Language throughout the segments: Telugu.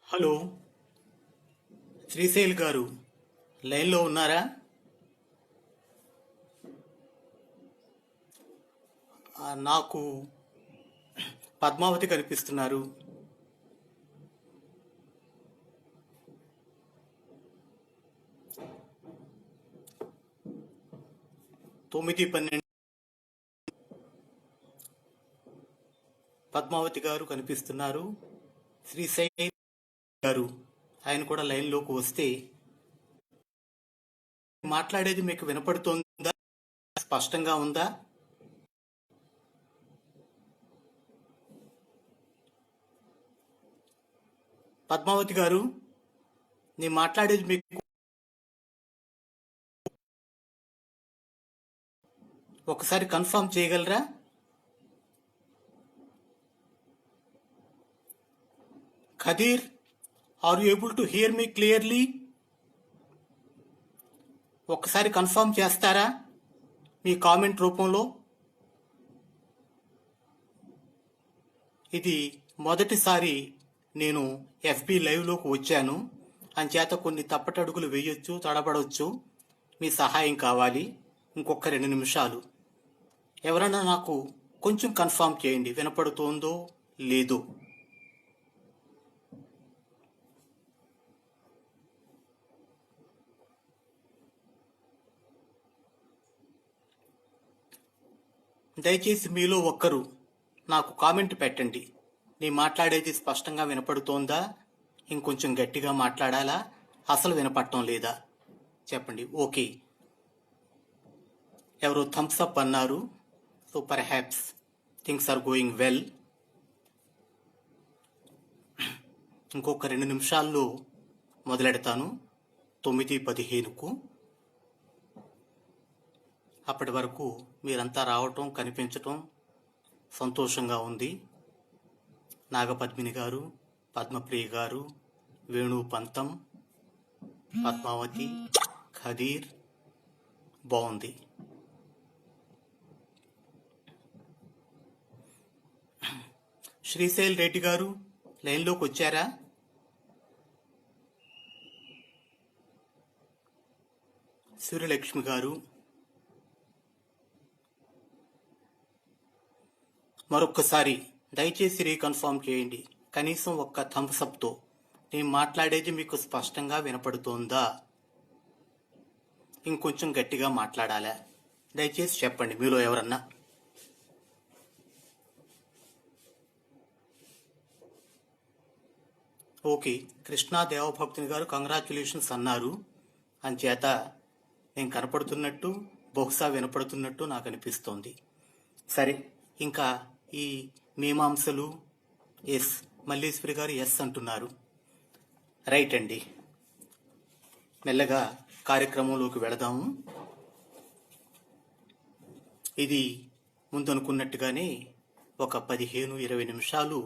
హలో, శ్రీశైల్ గారు లైన్లో ఉన్నారా? నాకు పద్మావతి కనిపిస్తున్నారు. తొమ్మిది 12 పద్మావతి గారు కనిపిస్తున్నారు. శ్రీశైల్ గారు ఆయన కూడా లైన్లోకి వస్తే మాట్లాడేది మీకు వినపడుతోందా? స్పష్టంగా ఉందా? పద్మావతి గారు, నేను మాట్లాడేది మీకు ఒకసారి కన్ఫర్మ్ చేయగలరా? Khadeer, are you able to hear me clearly? ఒకసారి కన్ఫర్మ్ చేస్తారా మీ కామెంట్ రూపంలో? ఇది మొదటిసారి నేను ఎఫ్బి లైవ్లోకి వచ్చాను. అంచేత కొన్ని తప్పటడుగులు వేయొచ్చు, తడబడవచ్చు. మీ సహాయం కావాలి. ఇంకొక 2 నిమిషాలు. ఎవరైనా నాకు కొంచెం కన్ఫర్మ్ చేయండి, వినపడుతోందో లేదో. దయచేసి మీలో ఒక్కరు నాకు కామెంట్ పెట్టండి. నేను మాట్లాడేది స్పష్టంగా వినపడుతోందా? ఇంకొంచెం గట్టిగా మాట్లాడాలా? అసలు వినపడటం లేదా? చెప్పండి. ఓకే, ఎవరో థమ్స్ అప్ అన్నారు. So perhaps things are going well. ఇంకొక 2 నిమిషాల్లో మొదలెడతాను, 9:15కు. అప్పటి వరకు మీరంతా రావటం, కనిపించటం సంతోషంగా ఉంది. నాగపద్మిని గారు, పద్మప్రియ గారు, వేణు పంతం, పద్మావతి, ఖదీర్, బాగుంది. శ్రీశైల్ రెడ్డి గారు లైన్లోకి వచ్చారా? సూర్యలక్ష్మి గారు, మరొక్కసారి దయచేసి రీకన్ఫర్మ్ చేయండి. కనీసం ఒక్క థమ్స్ అప్తో నేను మాట్లాడేది మీకు స్పష్టంగా వినపడుతోందా? ఇంకొంచెం గట్టిగా మాట్లాడాలా? దయచేసి చెప్పండి మీలో ఎవరన్నా. ఓకే, కృష్ణా దేవభక్తుని గారు కంగ్రాచ్యులేషన్స్ అన్నారు. అంచేత నేను కనపడుతున్నట్టు, బహుశా వినపడుతున్నట్టు నాకు అనిపిస్తోంది. సరే, ఇంకా ఈ మీమాంసలు ఎస్, మల్లేశ్వరి గారు ఎస్ అంటున్నారు. రైట్ అండి, మెల్లగా కార్యక్రమంలోకి వెళదాము. ఇది ముందు అనుకున్నట్టుగానే ఒక 15-20 నిమిషాలు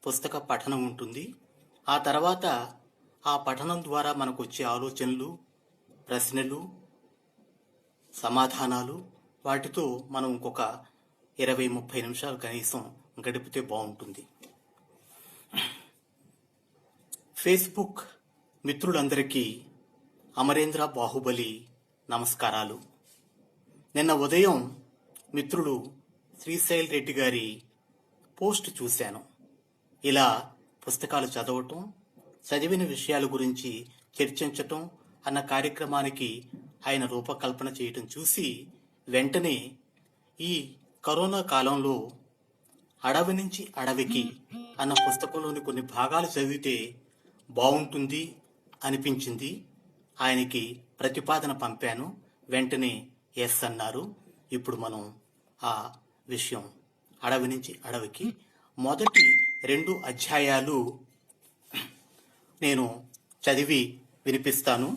పుస్తక పఠనం ఉంటుంది. ఆ తర్వాత ఆ పఠనం ద్వారా మనకు వచ్చే ఆలోచనలు, ప్రశ్నలు, సమాధానాలు, వాటితో మనం ఇంకొక 20-30 నిమిషాలు కనీసం గడిపితే బాగుంటుంది. ఫేస్బుక్ మిత్రులందరికీ అమరేంద్ర బాహుబలి నమస్కారాలు. నిన్న ఉదయం మిత్రుడు శ్రీశైల్ రెడ్డి గారి పోస్ట్ చూశాను. ఇలా పుస్తకాలు చదవటం, చదివిన విషయాల గురించి చర్చించటం అన్న కార్యక్రమానికి ఆయన రూపకల్పన చేయటం చూసి వెంటనే ఈ కరోనా కాలంలో అడవి నుంచి అడవికి అన్న పుస్తకంలోని కొన్ని భాగాలు చదివితే బాగుంటుంది అనిపించింది. ఆయనకి ప్రతిపాదన పంపాను. వెంటనే ఎస్ అన్నారు. ఇప్పుడు మనం ఆ విషయం, అడవి నుంచి అడవికి మొదటి 2 అధ్యాయాలు నేను చదివి వినిపిస్తాను.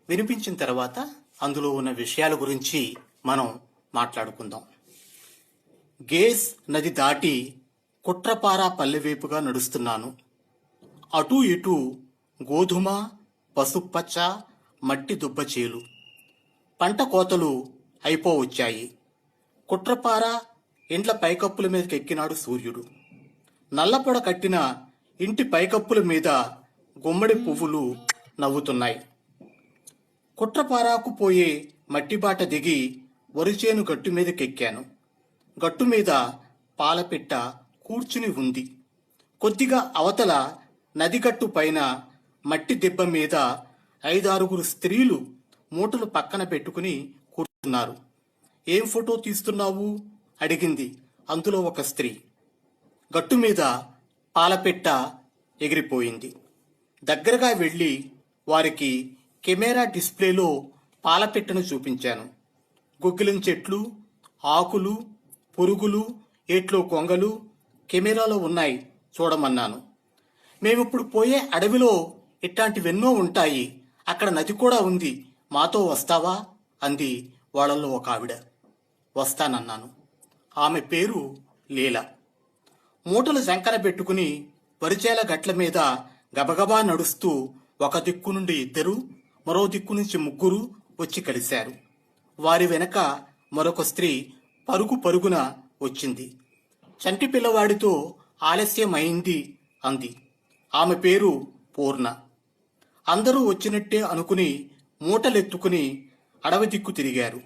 వినిపించిన తర్వాత అందులో ఉన్న విషయాల గురించి మనం మాట్లాడుకుందాం. గేజ్ నది దాటి కుట్రపారా పల్లెవైపుగా నడుస్తున్నాను. అటూ ఇటూ గోధుమ, పసుపచ్చ, మట్టి దుబ్బచేలు. పంట కోతలు అయిపోవచ్చాయి. కుట్రపార ఇండ్ల పైకప్పుల మీదకి ఎక్కినాడు సూర్యుడు. నల్లపొడ కట్టిన ఇంటి పైకప్పుల మీద గుమ్మడి పువ్వులు నవ్వుతున్నాయి. కుట్రపారాకు పోయే మట్టిబాట దిగి వరిచేను గట్టు మీదకెక్కాను. గట్టు మీద పాలపిట్ట కూర్చుని ఉంది. కొద్దిగా అవతల నదిగట్టు పైన మట్టి దెబ్బ మీద 5-6 స్త్రీలు మూటలు పక్కన పెట్టుకుని కూర్చున్నారు. ఏం ఫోటో తీస్తున్నావు అడిగింది అందులో ఒక స్త్రీ. గట్టు మీద పాలపిట్ట ఎగిరిపోయింది. దగ్గరగా వెళ్ళి వారికి కెమెరా డిస్ప్లేలో పాలపిట్టను చూపించాను. గుగ్గిలం చెట్లు, ఆకులు, పురుగులు, ఏట్లో కొంగలు కెమెరాలో ఉన్నాయి చూడమన్నాను. మేమిప్పుడు పోయే అడవిలో ఇట్లాంటివెన్నో ఉంటాయి. అక్కడ నది కూడా ఉంది. మాతో వస్తావా అంది వాళ్ళల్లో ఒక ఆవిడ. వస్తానన్నాను. ఆమె పేరు లీల. మూటలు శంకర పెట్టుకుని వరిచేల గట్ల మీద గబగబా నడుస్తూ ఒక దిక్కు నుండి 2, మరో దిక్కు నుంచి 3 వచ్చి కలిశారు. వారి వెనక మరొక స్త్రీ పరుగున వచ్చింది. చంటి పిల్లవాడితో ఆలస్యం అయింది అంది. ఆమె పేరు పూర్ణ. అందరూ వచ్చినట్టే అనుకుని మూటలెత్తుకుని అడవి దిక్కు తిరిగారు.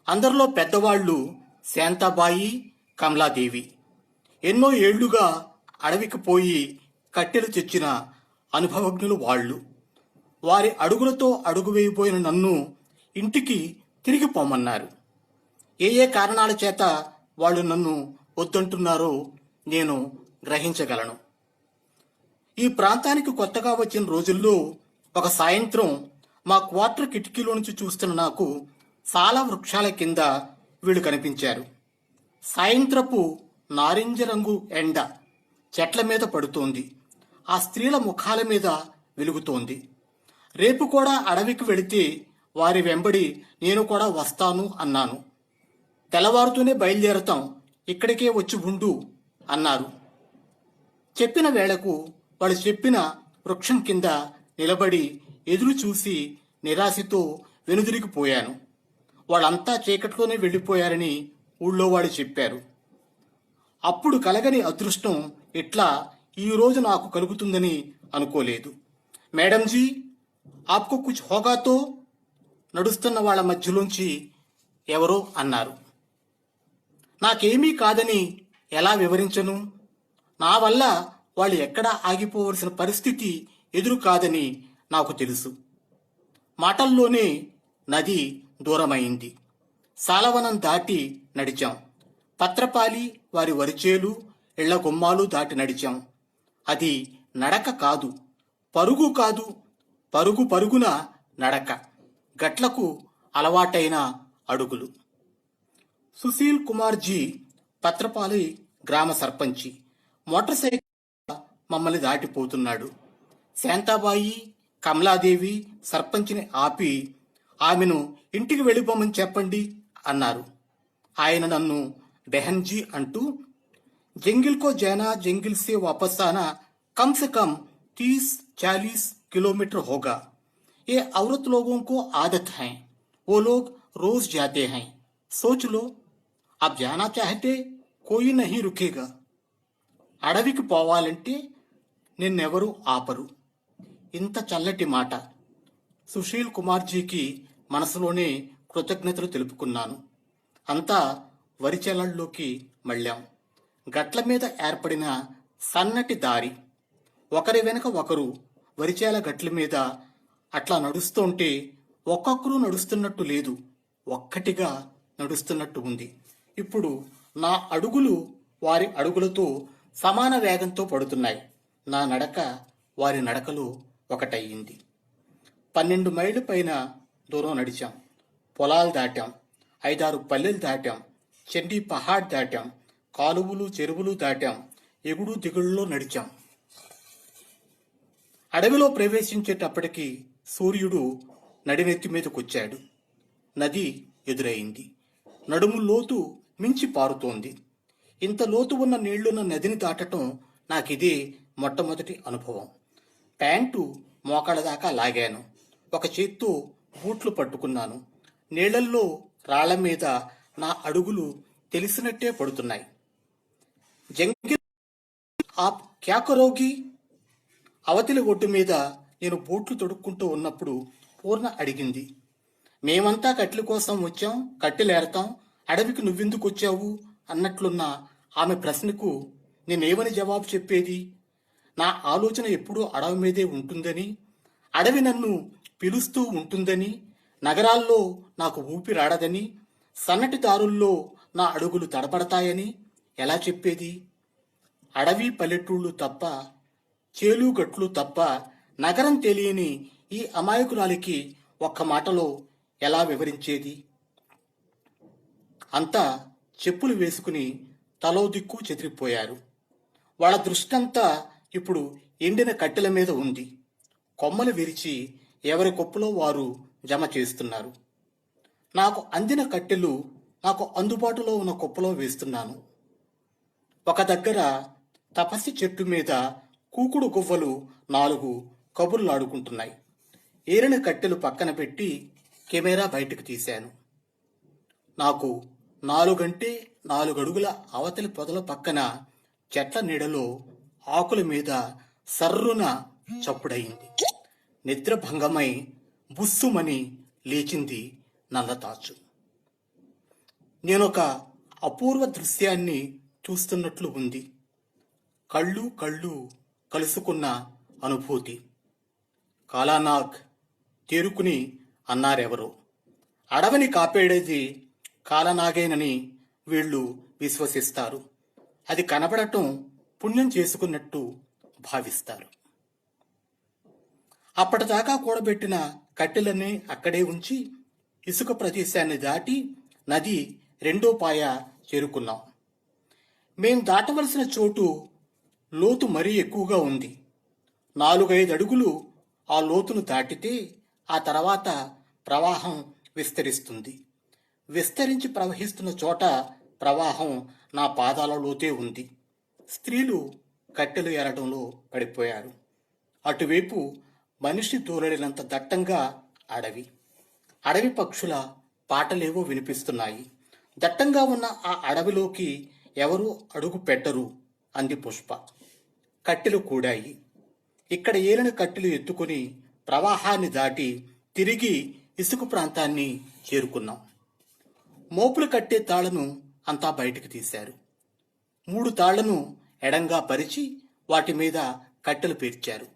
అందరిలో పెద్దవాళ్లు శాంతాబాయి, కమలాదేవి. ఎన్నో ఏళ్లుగా అడవికి పోయి కట్టెలు తెచ్చిన అనుభవజ్ఞులు వాళ్ళు. వారి అడుగులతో అడుగు వేయబోయిన నన్ను ఇంటికి తిరిగి పొమ్మన్నారు. ఏ కారణాల చేత వాళ్ళు నన్ను వద్దంటున్నారో నేను గ్రహించగలను. ఈ ప్రాంతానికి కొత్తగా వచ్చిన రోజుల్లో ఒక సాయంత్రం మా క్వార్టర్ కిటికీలో నుంచి చూస్తున్న నాకు చాలా వృక్షాల కింద వీళ్ళు కనిపించారు. సాయంత్రపు నారింజ రంగు ఎండ చెట్ల మీద పడుతోంది. ఆ స్త్రీల ముఖాల మీద వెలుగుతోంది. రేపు కూడా అడవికి వెళితే వారి వెంబడి నేను కూడా వస్తాను అన్నాను. తెల్లవారుతూనే బయలుదేరతాం, ఇక్కడికే వచ్చి ఉండు అన్నారు. చెప్పిన వేళకు వాళ్ళు చెప్పిన వృక్షం కింద నిలబడి ఎదురు చూసి నిరాశతో వెనుదిరిగిపోయాను. వాళ్ళంతా చీకట్లోనే వెళ్ళిపోయారని ఊళ్ళో వాళ్ళు చెప్పారు. అప్పుడు కలగని అదృష్టం ఇట్లా ఈరోజు నాకు కలుగుతుందని అనుకోలేదు. మేడంజీ, ఆప్కో కుచ్ హోగాతో నడుస్తున్న వాళ్ళ మధ్యలోంచి ఎవరో అన్నారు. నాకేమీ కాదని ఎలా వివరించను? నా వల్ల వాళ్ళు ఎక్కడా ఆగిపోవలసిన పరిస్థితి ఎదురు కాదని నాకు తెలుసు. మాటల్లోనే నది దూరమైంది. సాలవనం దాటి నడిచాం. పత్రపాలి వారి వరిచేలు, ఇళ్ల గుమ్మాలు దాటి నడిచాం. అది నడక కాదు, పరుగు కాదు, పరుగున నడక. గట్లకు అలవాటైన అడుగులు. సుశీల్ కుమార్ జీ పత్రపాలి గ్రామ సర్పంచి మోటార్ సైకిల్ మమ్మల్ని దాటిపోతున్నాడు. శాంతాబాయి, కమలాదేవి సర్పంచిని ఆపి ఆమెను ఇంటికి వెళ్ళిపోమని చెప్పండి అన్నారు. ఆయన నన్ను బెహన్జీ అంటూ జంగిల్ కో జానా జంగిల్ సే వాపస్ ఆనా కమ్ से कम 30-40 किलोमीटर होगा. ये औरत लोगों को आदत है. वो लोग रोज जाते हैं. सोच लो, आप जाना चाहते कोई नहीं रुकेगा. అడవికి పోవాలంటే నిన్నెవరూ ఆపరు. ఇంత చల్లటి మాట. సుశీల్ కుమార్జీకి మనసులోనే కృతజ్ఞతలు తెలుపుకున్నాను. అంతా వరిచెలల్లోకి మళ్ళాం. గట్ల మీద ఏర్పడిన సన్నటి దారి. ఒకరి వెనక ఒకరు వరిచేల గట్ల మీద అట్లా నడుస్తుంటే ఒక్కొక్కరు నడుస్తున్నట్టు లేదు, ఒక్కటిగా నడుస్తున్నట్టు ఉంది. ఇప్పుడు నా అడుగులు వారి అడుగులతో సమాన వేగంతో పడుతున్నాయి. నా నడక వారి నడకలు ఒకటయ్యింది. 12 మైళ్ళ పైన దూరం నడిచాం. పొలాలు దాటాం, 5-6 పల్లెలు దాటాం, చండీ పహాడ్ దాటాం, కాలువలు చెరువులు దాటాం, ఎగుడు దిగుళ్ళలో నడిచాం. అడవిలో ప్రవేశించేటప్పటికి సూర్యుడు నడినెత్తి మీదకొచ్చాడు. నది ఎదురైంది. నడుము లోతు మించి పారుతోంది. ఇంత లోతు ఉన్న నీళ్లున్న నదిని దాటటం నాకిదే మొట్టమొదటి అనుభవం. ప్యాంటు మోకాళ్ళ దాకా లాగాను. ఒక చేత్తో బూట్లు పట్టుకున్నాను. నీళ్లల్లో రాళ్ల మీద నా అడుగులు తెలిసినట్టే పడుతున్నాయి. జంగిల్ ఆప్ క్యా కరోగి? అవతలి ఒడ్డు మీద నేను బోట్లు తొడుక్కుంటూ ఉన్నప్పుడు పూర్ణ అడిగింది. మేమంతా కట్టెల కోసం వచ్చాం, కట్టెలేరతాం, అడవికి నువ్వెందుకు వచ్చావు అన్నట్లున్న ఆమె ప్రశ్నకు నేనేమని జవాబు చెప్పేది? నా ఆలోచన ఎప్పుడూ అడవి మీదే ఉంటుందని, అడవి నన్ను పిలుస్తూ ఉంటుందని, నగరాల్లో నాకు ఊపిరాడదని, సన్నటి దారుల్లో నా అడుగులు తడబడతాయని ఎలా చెప్పేది? అడవి పల్లెటూళ్ళు తప్ప, చేలుగట్లు తప్ప నగరం తెలియని ఈ అమాయకురాలికి ఒక్క మాటలో ఎలా వివరించేది? అంతా చెప్పులు వేసుకుని తలో దిక్కు చెదిరిపోయారు. వాళ్ళ దృష్టంతా ఇప్పుడు ఎండిన కట్టెల మీద ఉంది. కొమ్మలు విరిచి ఎవరి కొప్పులో వారు జమ చేస్తున్నారు. నాకు అందిన కట్టెలు నాకు అందుబాటులో ఉన్న కుప్పలో వేస్తున్నాను. ఒక దగ్గర తపస్సి చెట్టు మీద కూకుడు గువ్వలు 4 కబుర్లాడుకుంటున్నాయి. ఏరిన కట్టెలు పక్కన పెట్టి కెమెరా బయటకు తీశాను. నాకు 4 అడుగుల అవతలి పొదల పక్కన చెట్ల నీడలో ఆకుల మీద సర్రున చప్పుడయింది. నిద్ర భంగమై బుస్సుమని లేచింది నల్లతాచు. నేనొక అపూర్వ దృశ్యాన్ని చూస్తున్నట్లు ఉంది. కళ్ళు కలుసుకున్న అనుభూతి. కాలానాగ్ తేరుకుని అన్నారెవరో. అడవిని కాపాడేది కాలనాగేనని వీళ్ళు విశ్వసిస్తారు. అది కనబడటం పుణ్యం చేసుకున్నట్టు భావిస్తారు. అప్పటిదాకా కూడబెట్టిన కట్టెలన్నీ అక్కడే ఉంచి ఇసుక ప్రదేశాన్ని దాటి నది 2వ పాయ చేరుకున్నాం. మేం దాటవలసిన చోటు లోతు మరీ ఎక్కువగా ఉంది. 4-5 అడుగులు ఆ లోతును దాటితే ఆ తర్వాత ప్రవాహం విస్తరిస్తుంది. విస్తరించి ప్రవహిస్తున్న చోట ప్రవాహం నా పాదాల లోతే ఉంది. స్త్రీలు కట్టెలు ఏరడంలో పడిపోయారు. అటువైపు మనిషి దూరడినంత దట్టంగా అడవి. అడవి పక్షుల పాటలేవో వినిపిస్తున్నాయి. దట్టంగా ఉన్న ఆ అడవిలోకి ఎవరూ అడుగు పెట్టరు అంది పుష్ప. కట్టెలు కూడాయి. ఇక్కడ ఏలిన కట్టెలు ఎత్తుకుని ప్రవాహాన్ని దాటి తిరిగి ఇసుక ప్రాంతాన్ని చేరుకున్నాం. మోపులు కట్టే తాళ్లను అంతా బయటికి తీశారు. 3 తాళ్లను ఎడంగా పరిచి వాటి మీద కట్టెలు పేర్చారు.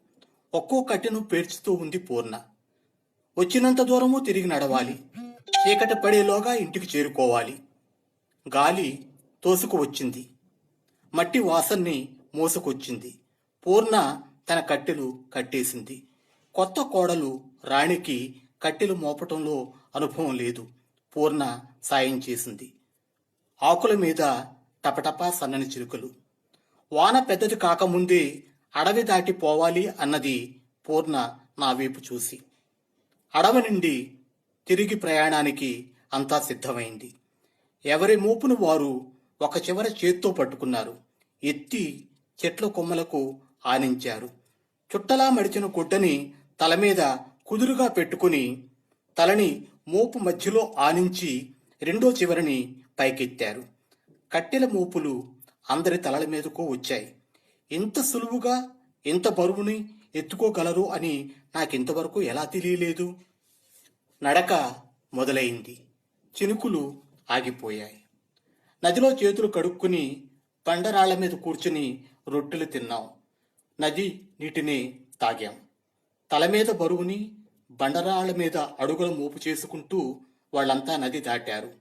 ఒక్కో కట్టెను పేర్చుతూ ఉంది పూర్ణ. వచ్చినంత దూరము తిరిగి నడవాలి. చీకటి పడేలోగా ఇంటికి చేరుకోవాలి. గాలి తోసుకు వచ్చింది. మట్టి వాసన్ని మోసుకొచ్చింది. పూర్ణ తన కట్టెలు కట్టేసింది. కొత్త కోడలు రాణికి కట్టెలు మోపటంలో అనుభవం లేదు. పూర్ణ సాయం చేసింది. ఆకుల మీద టపటపా సన్నని చిరుకలు. వాన పెద్దది కాకముందే అడవి దాటి పోవాలి అన్నది పూర్ణ నా వైపు చూసి. అడవి నుండి తిరిగి ప్రయాణానికి అంతా సిద్ధమైంది. ఎవరి మోపును వారు ఒక చివర చేత్తో పట్టుకున్నారు. ఎత్తి చెట్ల కొమ్మలకు ఆనించారు. చుట్టలా మడిచిన గుడ్డని తల మీద కుదురుగా పెట్టుకుని తలని మోపు మధ్యలో ఆనించి 2వ చివరిని పైకెత్తారు. కట్టెల మోపులు అందరి తలల మీదకు వచ్చాయి. ఇంత సులువుగా ఇంత బరువుని ఎత్తుకోగలరు అని నాకింతవరకు ఎలా తెలియలేదు. నడక మొదలైంది. చినుకులు ఆగిపోయాయి. నదిలో చేతులు కడుక్కుని బండరాళ్ల మీద కూర్చుని రొట్టెలు తిన్నాం. నది నీటిని తాగాం. తల మీద బరువుని బండరాళ్ల మీద అడుగుల మోపు చేసుకుంటూ వాళ్ళంతా నది దాటారు.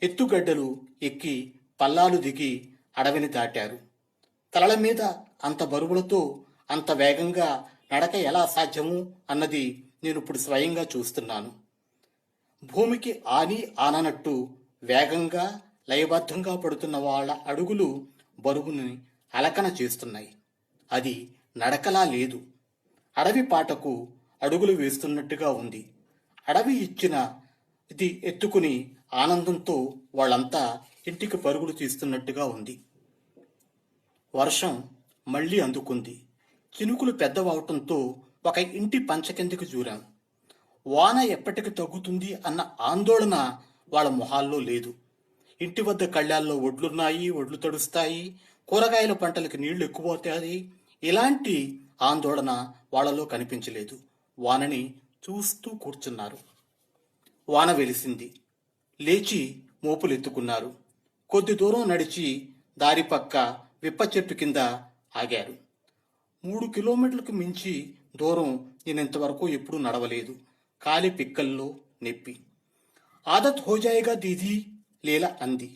ఎత్తుగడ్డలు ఎక్కి పల్లాలు దిగి అడవిని దాటారు. తలల మీద అంత బరువులతో అంత వేగంగా నడక ఎలా సాధ్యము అన్నది నేను ఇప్పుడు స్వయంగా చూస్తున్నాను. భూమికి ఆననట్టు వేగంగా లయబద్ధంగా పడుతున్న వాళ్ళ అడుగులు బరువుని అలకన చేస్తున్నాయి. అది నడకలా లేదు. అడవి పాటకు అడుగులు వేస్తున్నట్టుగా ఉంది. అడవి ఇచ్చిన ఇది ఎత్తుకుని ఆనందంతో వాళ్ళంతా ఇంటికి పరుగులు తీస్తున్నట్టుగా ఉంది. వర్షం మళ్లీ అందుకుంది. చినుకులు పెద్దవవటంతో ఒక ఇంటి పంచ కిందకి జూరాం. వాన ఎప్పటికి తగ్గుతుంది అన్న ఆందోళన వాళ్ళ మొహాల్లో లేదు. ఇంటి వద్ద కళ్ళాల్లో ఒడ్లున్నాయి, ఒడ్లు తడుస్తాయి. కూరగాయల పంటలకు నీళ్లు ఎక్కువ అవుతాయి. ఇలాంటి ఆందోళన వాళ్ళలో కనిపించలేదు. వానని చూస్తూ కూర్చున్నారు. వాన వెలిసింది. లేచి మోపులెత్తుకున్నారు. కొద్ది దూరం నడిచి దారి పక్క విప్ప చెట్టు కింద ఆగారు. 3 కిలోమీటర్లకు మించి దూరం నేనింతవరకు ఎప్పుడూ నడవలేదు. కాలి పిక్కల్లో నొప్పి. ఆదత్ హోజాయిగా దీదీ, లీల అంది.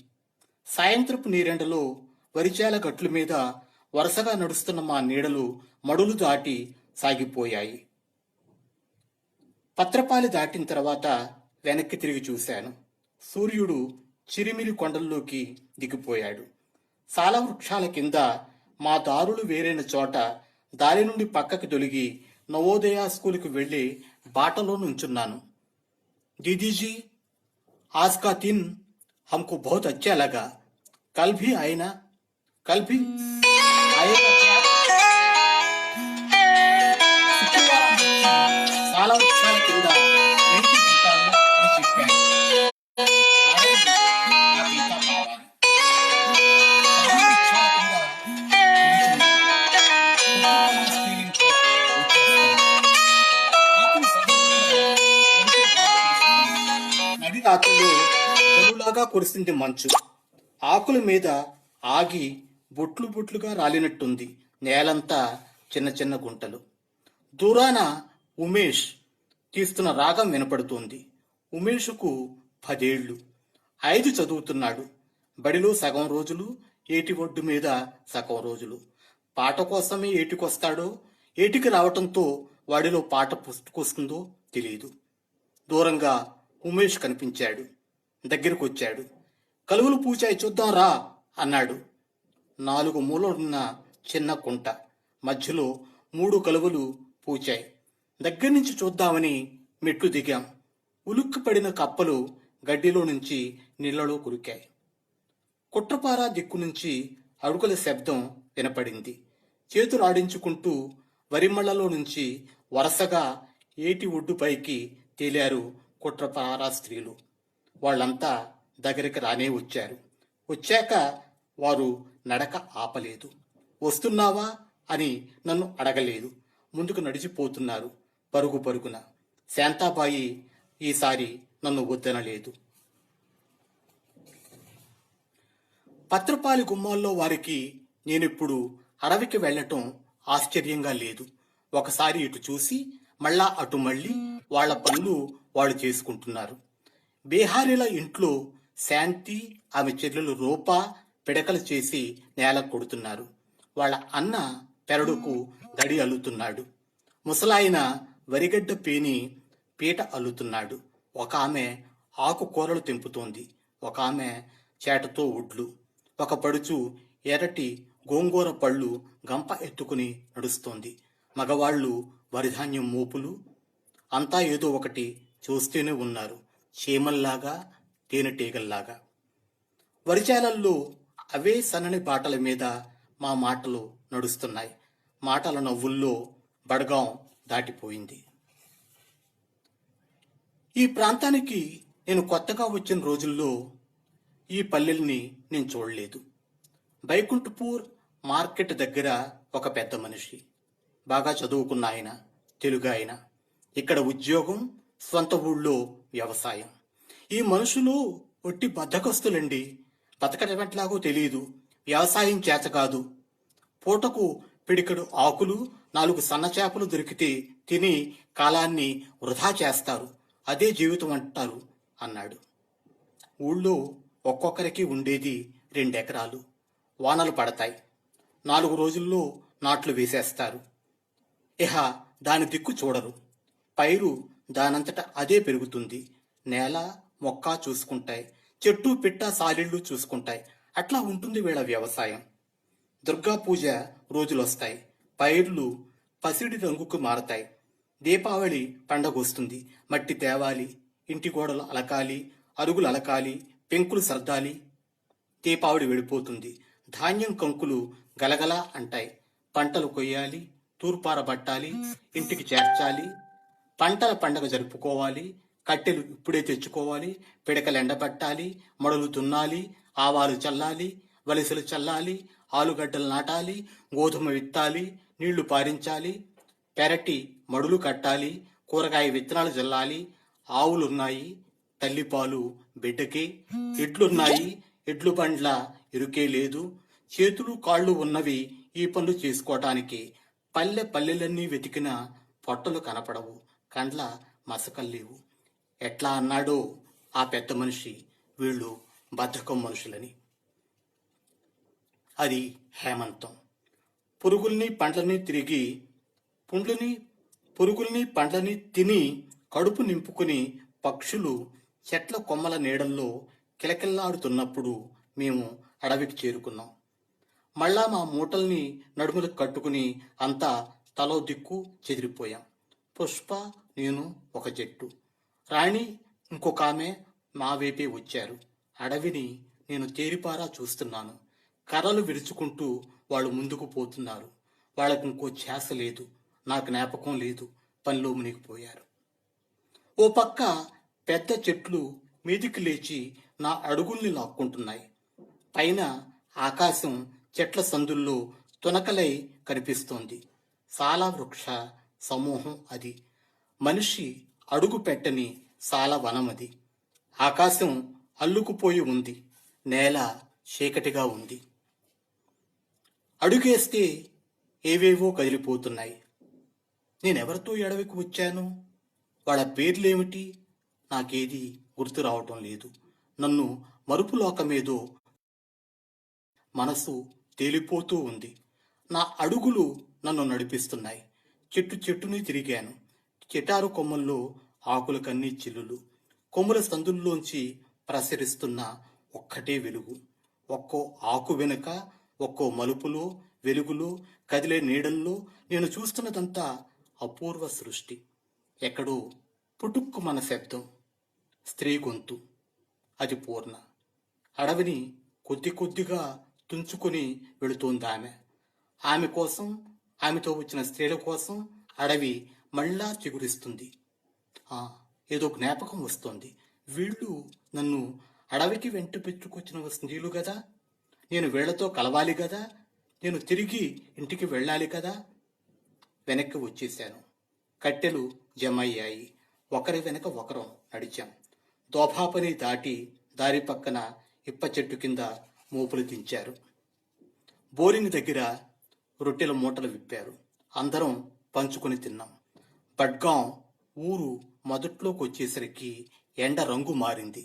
సాయంత్రపు నీరెండలో వరిచేల గట్ల మీద వరుసగా నడుస్తున్న మా నీడలు మడులు దాటి సాగిపోయాయి. పత్రపాలి దాటిన తర్వాత వెనక్కి తిరిగి చూశాను. సూర్యుడు చిరిమిరి కొండల్లోకి దిగిపోయాడు. సాల వృక్షాల కింద మా దారులు వేరైన చోట దారి నుండి పక్కకి తొలిగి నవోదయ స్కూల్కి వెళ్లి బాటలో నుంచున్నాను. दीदी आज का दिन हमको बहुत अच्छा लगा. कल भी आए ना? कल भी आएगा क्या? శుక్రవారం వచ్చి చాలా వృక్షాల కింద వేచి ఉంటాను అని చెప్పాను. అడవి నాకు ఇంకా కావాలి. చాలా వృక్షాల కింద నిల్చున్నాను. కుటుంబాల స్త్రీలింకా వచ్చేస్తాను. ఆకులు సరిగ్గా నడి రాత్రిలో గనులాగా కురిసింది మంచు. ఆకుల మీద ఆగి బొట్లు బొట్లుగా రాలినట్టుంది. నేలంతా చిన్న చిన్న గుంటలు. దూరాన ఉమేష్ తీస్తున్న రాగం వినపడుతోంది. ఉమేషుకు 10 ఏళ్లు. 5 చదువుతున్నాడు. బడిలో సగం రోజులు, ఏటి ఒడ్డు మీద సగం రోజులు. పాట కోసమే ఏటికొస్తాడో, ఏటికి రావటంతో వాడిలో పాట పుట్టుకొస్తుందో తెలియదు. దూరంగా ఉమేష్ కనిపించాడు. దగ్గరకు వచ్చాడు. కలువలు పూచాయి చూద్దాం రా అన్నాడు. 4 మూలలున్న చిన్న కుంట మధ్యలో 3 కలువలు పూచాయి. దగ్గర నుంచి చూద్దామని మెట్లు దిగాం. ఉలుక్కు పడిన కప్పలు గడ్డిలో నుంచి నీళ్లలో కురికాయి. కుట్రపార దిక్కు నుంచి అడుగుల శబ్దం వినపడింది. చేతులు ఆడించుకుంటూ వరిమళ్లలో నుంచి వరుసగా ఏటి ఒడ్డుపైకి తేలారు కుట్రపార స్త్రీలు. వాళ్ళంతా దగ్గరికి రానే వచ్చారు. వచ్చాక వారు నడక ఆపలేదు. వస్తున్నావా అని నన్ను అడగలేదు. ముందుకు నడిచిపోతున్నారు పరుగు పరుగున. శాంతాబాయి ఈసారి నన్ను వద్దనలేదు. పత్రపాలి గుమ్మాల్లో వారికి నేనిప్పుడు అడవికి వెళ్లటం ఆశ్చర్యంగా లేదు. ఒకసారి ఇటు చూసి మళ్ళా అటు మళ్ళీ వాళ్ల పనులు వాళ్ళు చేసుకుంటున్నారు. బీహారీల ఇంట్లో శాంతి, ఆమె చెల్లెలు రూపా పిడకలు చేసి నేల కొడుతున్నారు. వాళ్ళ అన్న పెరడుకు దడి అల్లుతున్నాడు. ముసలాయన వరిగడ్డ పేని పీట అల్లుతున్నాడు. ఒక ఆమె ఆకుకూరలు తెంపుతోంది. ఒక ఆమె చేటతో ఉడ్లు. ఒక పడుచు ఎర్రటి గోంగూర పళ్ళు గంప ఎత్తుకుని నడుస్తోంది. మగవాళ్లు వరిధాన్యం మోపులు. అంతా ఏదో ఒకటి చూస్తూనే ఉన్నారు. చీమల్లాగా, తేనెటీగల్లాగా. వరిచేలల్లో అవే సన్నని బాటల మీద మా మాటలు నడుస్తున్నాయి. మాటల నవ్వుల్లో బడగాం దాటిపోయింది. ఈ ప్రాంతానికి నేను కొత్తగా వచ్చిన రోజుల్లో ఈ పల్లెల్ని నేను చూడలేదు. బైకుంఠపూర్ మార్కెట్ దగ్గర ఒక పెద్ద మనిషి, బాగా చదువుకున్న ఆయన, తెలుగు ఆయన. ఇక్కడ ఉద్యోగం, స్వంత ఊళ్ళో వ్యవసాయం. ఈ మనుషులు ఒట్టి బద్ధకస్తులండి. బతకడం ఎట్లాగో తెలియదు. వ్యవసాయం చేత కాదు. పూటకు పిడికడు ఆకులు, 4 సన్న చేపలు దొరికితే తిని కాలాన్ని వృధా చేస్తారు. అదే జీవితం అంటారు అన్నాడు. ఊళ్ళో ఒక్కొక్కరికి ఉండేది 2 ఎకరాలు. వానలు పడతాయి. 4 రోజుల్లో నాట్లు వేసేస్తారు. ఇహ దాని దిక్కు చూడరు. పైరు దానంతట అదే పెరుగుతుంది. నేల, మొక్క చూసుకుంటాయి. చెట్టు పిట్ట సాలిళ్ళు చూసుకుంటాయి. అట్లా ఉంటుంది వీళ్ళ వ్యవసాయం. దుర్గా పూజ రోజులొస్తాయి. పైర్లు పసిడి రంగుకు మారతాయి. దీపావళి పండగ వస్తుంది. మట్టి తేవాలి, ఇంటి గోడలు అలకాలి, అరుగులు అలకాలి, పెంకులు సర్దాలి. దీపావళి వెళ్ళిపోతుంది. ధాన్యం కంకులు గలగల అంటాయి. పంటలు కొయ్యాలి, తూర్పారబట్టాలి, ఇంటికి చేర్చాలి. పంటల పండగ జరుపుకోవాలి. కట్టెలు ఇప్పుడే తెచ్చుకోవాలి. పిడకలు ఎండబట్టాలి, మడులు దున్నాలి, ఆవాలు చల్లాలి, వలసలు చల్లాలి, ఆలుగడ్డలు నాటాలి, గోధుమ విత్తాలి, నీళ్లు పారించాలి, పెరటి మడులు కట్టాలి, కూరగాయ విత్తనాలు జల్లాలి. ఆవులున్నాయి, తల్లిపాలు బిడ్డకే. ఎడ్లున్నాయి, ఎడ్లు బండ్ల ఇరుకే లేదు. చేతులు కాళ్ళు ఉన్నవి ఈ పనులు చేసుకోవటానికి. పల్లెలన్నీ వెతికినా పొట్టలు కనపడవు, కండ్ల మసకల్లేవు. ఎట్లా అన్నాడో ఆ పెద్ద మనిషి వీళ్ళు బద్ధకం మనుషులని. అది హేమంతం. పురుగుల్ని పండ్లని తిని కడుపు నింపుకుని పక్షులు చెట్ల కొమ్మల నీడల్లో కిలకిల్లాడుతున్నప్పుడు మేము అడవికి చేరుకున్నాం. మళ్ళా మా మూటల్ని నడుములకు కట్టుకుని అంతా తలో దిక్కు చెదిరిపోయాం. పుష్ప, నేను ఒక జట్టు. రాణి ఇంకొక ఆమె మా వైపే వచ్చారు. అడవిని నేను తేరిపారా చూస్తున్నాను. కర్రలు విరుచుకుంటూ వాళ్ళు ముందుకు పోతున్నారు. వాళ్ళకు ఇంకో ధ్యాస లేదు, నాకు జ్ఞాపకం లేదు. పనిలో మునిగిపోయారు. ఓ పక్క పెద్ద చెట్లు మీదికి లేచి నా అడుగుల్ని లాక్కుంటున్నాయి. పైన ఆకాశం చెట్ల సందుల్లో తునకలై కనిపిస్తోంది. సాల వృక్ష సమూహం అది. మనిషి అడుగు పెట్టని సాల వనమది. ఆకాశం అల్లుకుపోయి ఉంది, నేల చీకటిగా ఉంది. అడుగేస్తే ఏవేవో కదిలిపోతున్నాయి. నేనెవరితో ఎడవికి వచ్చాను? వాళ్ళ పేర్లేమిటి? నాకేది గుర్తు రావటం లేదు. నన్ను మరుపులోకమేదో మనసు తేలిపోతూ ఉంది. నా అడుగులు నన్ను నడిపిస్తున్నాయి. చెట్టుని తిరిగాను. చెటారు కొమ్మల్లో ఆకులకన్నీ చిల్లులు. కొమ్ముల సందుల్లోంచి ప్రసరిస్తున్న ఒక్కటే వెలుగు. ఒక్కో ఆకు వెనుక, ఒక్కో మలుపులో, వెలుగులో, కదిలే నీడల్లో నేను చూస్తున్నదంతా అపూర్వ సృష్టి. ఎక్కడో పుటుక్కు మన శబ్దం. స్త్రీ గొంతు. అది పూర్ణ. అడవిని కొద్దిగా తుంచుకొని వెళుతోందామె. ఆమె కోసం, ఆమెతో వచ్చిన స్త్రీల కోసం అడవి మళ్ళా చిగురిస్తుంది. ఏదో జ్ఞాపకం వస్తోంది. వీళ్ళు నన్ను అడవికి వెంట పెట్టుకొచ్చిన స్త్రీలు కదా. నేను వీళ్లతో కలవాలి కదా. నేను తిరిగి ఇంటికి వెళ్ళాలి కదా. వెనక్కి వచ్చేశాను. కట్టెలు జమయ్యాయి. ఒకరి వెనక ఒకరం నడిచాం. దోభాపని దాటి దారి పక్కన ఇప్ప చెట్టు కింద మోపులు దించారు. బోరింగ్ దగ్గర రొట్టెల మూటలు విప్పారు. అందరం పంచుకొని తిన్నాం. బడ్గాం ఊరు మొదట్లోకి వచ్చేసరికి ఎండ రంగు మారింది.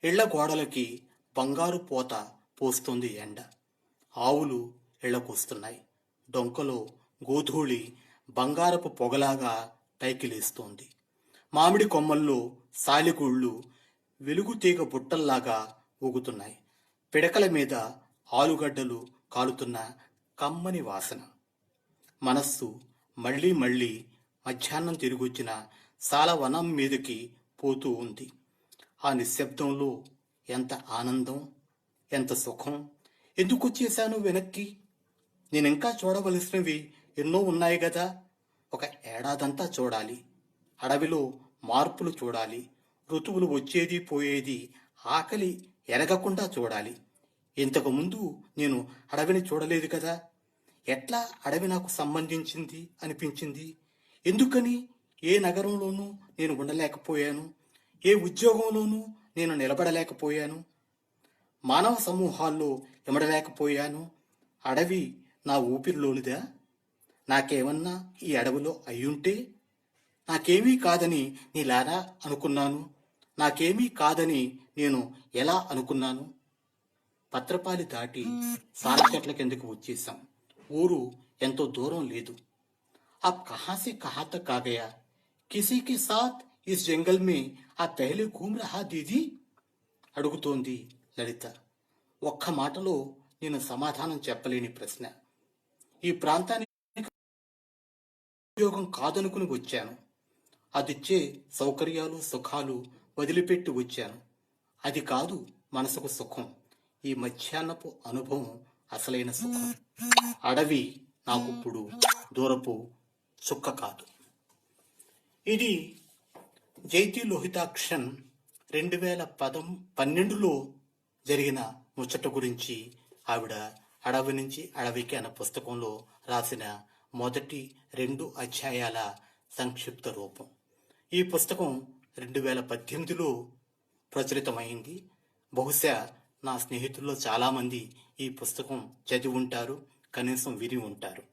ఇళ్ల గోడలకి బంగారు పోత పోస్తోంది ఎండ. ఆవులు ఇళ్లకొస్తున్నాయి. డొంకలో గోధూళి బంగారపు పొగలాగా పైకి లేస్తోంది. మామిడి కొమ్మల్లో సాలిగుళ్ళు వెలుగుతీగ బుట్టల్లాగా ఊగుతున్నాయి. పిడకల మీద ఆలుగడ్డలు కాలుతున్న కమ్మని వాసన. మనస్సు మళ్ళీ మధ్యాహ్నం తిరిగొచ్చిన సాలవనం మీదకి పోతూ ఉంది. ఆ నిశ్శబ్దంలో ఎంత ఆనందం, ఎంత సుఖం. ఎందుకు వచ్చేశాను వెనక్కి? నేనింకా చూడవలసినవి ఎన్నో ఉన్నాయి కదా. ఒక ఏడాదంతా చూడాలి. అడవిలో మార్పులు చూడాలి. ఋతువులు వచ్చేది పోయేది ఆకలి ఎరగకుండా చూడాలి. ఇంతకుముందు నేను అడవిని చూడలేదు కదా. ఎట్లా అడవి నాకు సంబంధించింది అనిపించింది? ఎందుకని ఏ నగరంలోనూ నేను ఉండలేకపోయాను? ఏ ఉద్యోగంలోనూ నేను నిలబడలేకపోయాను? మానవ సమూహాల్లో ఎమడలేకపోయాను? అడవి నా ఊపిరిలోనిదా? నాకేమన్నా ఈ అడవిలో అయ్యుంటే? నాకేమీ కాదని నీలారా అనుకున్నాను. నాకేమీ కాదని నేను ఎలా అనుకున్నాను? పత్రపాలి దాటి సాల చెట్ల కిందకు వచ్చేసాం. ఊరు ఎంతో దూరం లేదు. आप कहां से कहां तक आ गया? किसी के साथ इस जंगल में आप पहले घूम रहा दीदी? అడుగుతోంది లలిత. ఒక్క మాటలో నేను సమాధానం చెప్పలేని ప్రశ్న. ఈ ప్రాంతానికి ఉద్యోగం కాదనుకుని వచ్చాను. అదిచ్చే సౌకర్యాలు సుఖాలు వదిలిపెట్టి వచ్చాను. అది కాదు మనసుకు సుఖం. ఈ మధ్యాహ్నపు అనుభవం అసలైన సుఖం. అడవి నాకిప్పుడు దూరపు చుక్క కాదు. ఇది జైతి లోహితాక్షన్ 2012లో జరిగిన ముచ్చట గురించి ఆవిడ అడవి నుంచి అడవికి అన్న పుస్తకంలో రాసిన మొదటి 2 అధ్యాయాల సంక్షిప్త రూపం. ఈ పుస్తకం 2018లో ప్రచురితమైంది. బహుశా నా స్నేహితుల్లో చాలామంది ఈ పుస్తకం చదివి ఉంటారు, కనీసం విని ఉంటారు.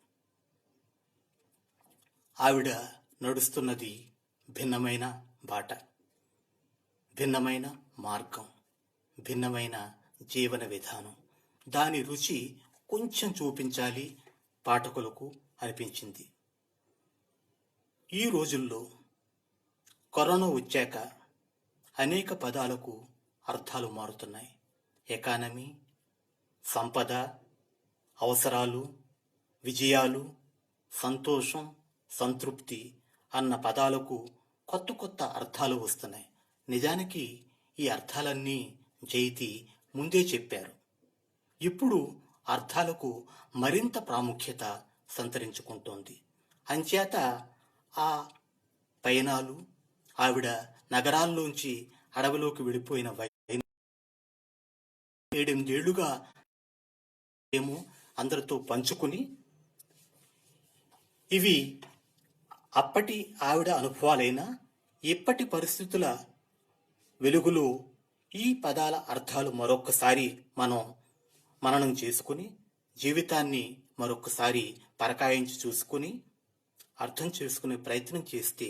ఆవిడ నడుస్తున్నది భిన్నమైన బాట, భిన్నమైన మార్గం, భిన్నమైన జీవన విధానం. దాని రుచి కొంచెం చూపించాలి పాఠకులకు అనిపించింది. ఈ రోజుల్లో కరోనా వచ్చాక అనేక పదాలకు అర్థాలు మారుతున్నాయి. ఎకానమీ, సంపద, అవసరాలు, విజయాలు, సంతోషం, సంతృప్తి అన్న పదాలకు కొత్త కొత్త అర్థాలు వస్తున్నాయి. నిజానికి ఈ అర్థాలన్నీ జైతి ముందే చెప్పారు. ఇప్పుడు అర్థాలకు మరింత ప్రాముఖ్యత సంతరించుకుంటోంది. అంచేత ఆ పయనాలు, ఆవిడ నగరాల్లోంచి అడవిలోకి వెళ్ళిపోయిన 7 ఏళ్లుగా ఏమో అందరితో పంచుకుని, ఇవి అప్పటి ఆవిడ అనుభవాలైనా ఇప్పటి పరిస్థితుల వెలుగులో ఈ పదాల అర్థాలు మరొక్కసారి మననం చేసుకుని, జీవితాన్ని మరొక్కసారి పరకాయించి చూసుకుని అర్థం చేసుకునే ప్రయత్నం చేస్తే,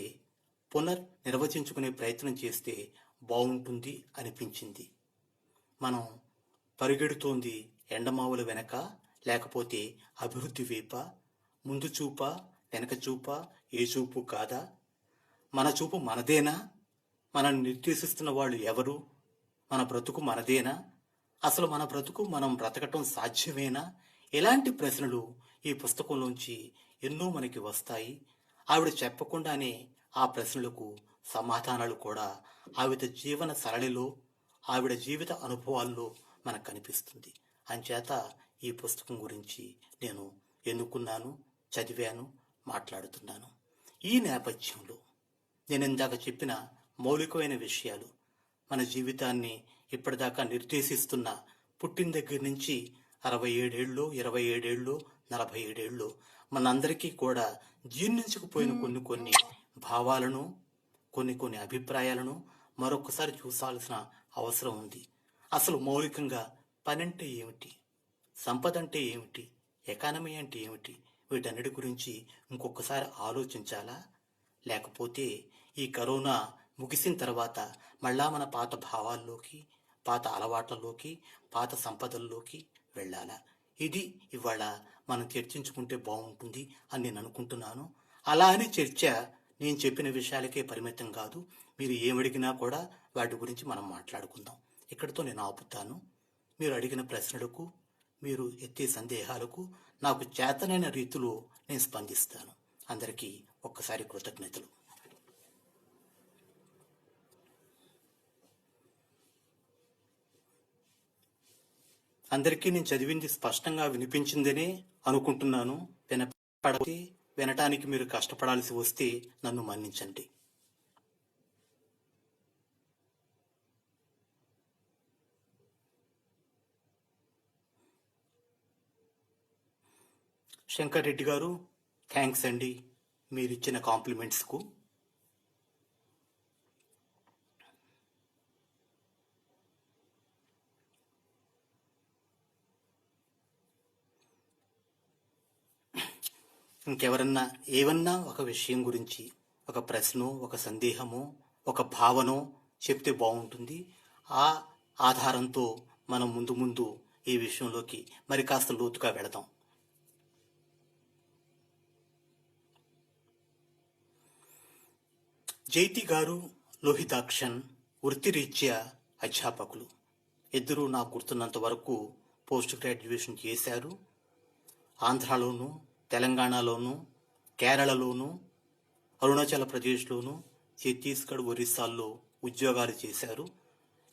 పునర్నిర్వచించుకునే ప్రయత్నం చేస్తే బాగుంటుంది అనిపించింది. మనం పరిగెడుతోంది ఎండమావుల వెనక, లేకపోతే అభివృద్ధి వైప? ముందు చూప, వెనక చూప, ఏ చూపు కాదా? మన చూపు మనదేనా? మనల్ని నిర్దేశిస్తున్న వాళ్ళు ఎవరు? మన బ్రతుకు మనదేనా? అసలు మన బ్రతుకు మనం బ్రతకటం సాధ్యమేనా? ఇలాంటి ప్రశ్నలు ఈ పుస్తకంలోంచి ఎన్నో మనకి వస్తాయి. ఆవిడ చెప్పకుండానే ఆ ప్రశ్నలకు సమాధానాలు కూడా ఆవిడ జీవన సరళిలో, ఆవిడ జీవిత అనుభవాల్లో మనకు కనిపిస్తుంది. అంచేత ఈ పుస్తకం గురించి నేను ఎన్నుకున్నాను, చదివాను, మాట్లాడుతున్నాను. ఈ నేపథ్యంలో నేను ఇందాక చెప్పిన మౌలికమైన విషయాలు, మన జీవితాన్ని ఇప్పటిదాకా నిర్దేశిస్తున్న, పుట్టిన దగ్గర నుంచి 67 ఏళ్ళు, 27 ఏళ్ళు, 47 ఏళ్ళు మనందరికీ కూడా జీర్ణించుకుపోయిన కొన్ని భావాలను, కొన్ని అభిప్రాయాలను మరొకసారి చూసాల్సిన అవసరం ఉంది. అసలు మౌలికంగా పని అంటే ఏమిటి, సంపద అంటే ఏమిటి, ఎకానమీ అంటే ఏమిటి, వీటన్నిటి గురించి ఇంకొకసారి ఆలోచించాలా? లేకపోతే ఈ కరోనా ముగిసిన తర్వాత మళ్ళా మన పాత భావాల్లోకి, పాత అలవాట్లలోకి, పాత సంపదల్లోకి వెళ్ళాలా? ఇది ఇవాళ మనం చర్చించుకుంటే బాగుంటుంది అని నేను అనుకుంటున్నాను. అలా అని చర్చ నేను చెప్పిన విషయాలకే పరిమితం కాదు. మీరు ఏమడిగినా కూడా వాటి గురించి మనం మాట్లాడుకుందాం. ఇక్కడితో నేను ఆపుతాను. మీరు అడిగిన ప్రశ్నలకు, మీరు ఎత్తే సందేహాలకు నాకు చేతనైన రీతిలో నేను స్పందిస్తాను. అందరికీ ఒక్కసారి కృతజ్ఞతలు. అందరికీ నేను చదివింది స్పష్టంగా వినిపించిందనే అనుకుంటున్నాను. వినపడితే, వినటానికి మీరు కష్టపడాల్సి వస్తే నన్ను మన్నించండి. శంకర్ రెడ్డి గారు, థ్యాంక్స్ అండి మీరిచ్చిన కాంప్లిమెంట్స్కు. ఇంకెవరన్నా ఏమన్నా ఒక విషయం గురించి, ఒక ప్రశ్నో, ఒక సందేహమో, ఒక భావనో చెప్తే బాగుంటుంది. ఆ ఆధారంతో మనం ముందు ఈ విషయంలోకి మరి కాస్త లోతుగా వెళదాం. జైతి గారు, లోహితాక్షన్ వృత్తిరీత్యా అధ్యాపకులు. ఇద్దరూ నాకు గుర్తున్నంత వరకు పోస్ట్ గ్రాడ్యుయేషన్ చేశారు. ఆంధ్రాలోనూ, తెలంగాణలోనూ, కేరళలోనూ, అరుణాచల్ ప్రదేశ్లోనూ, ఛత్తీస్గఢ్, ఒరిస్సాల్లో ఉద్యోగాలు చేశారు.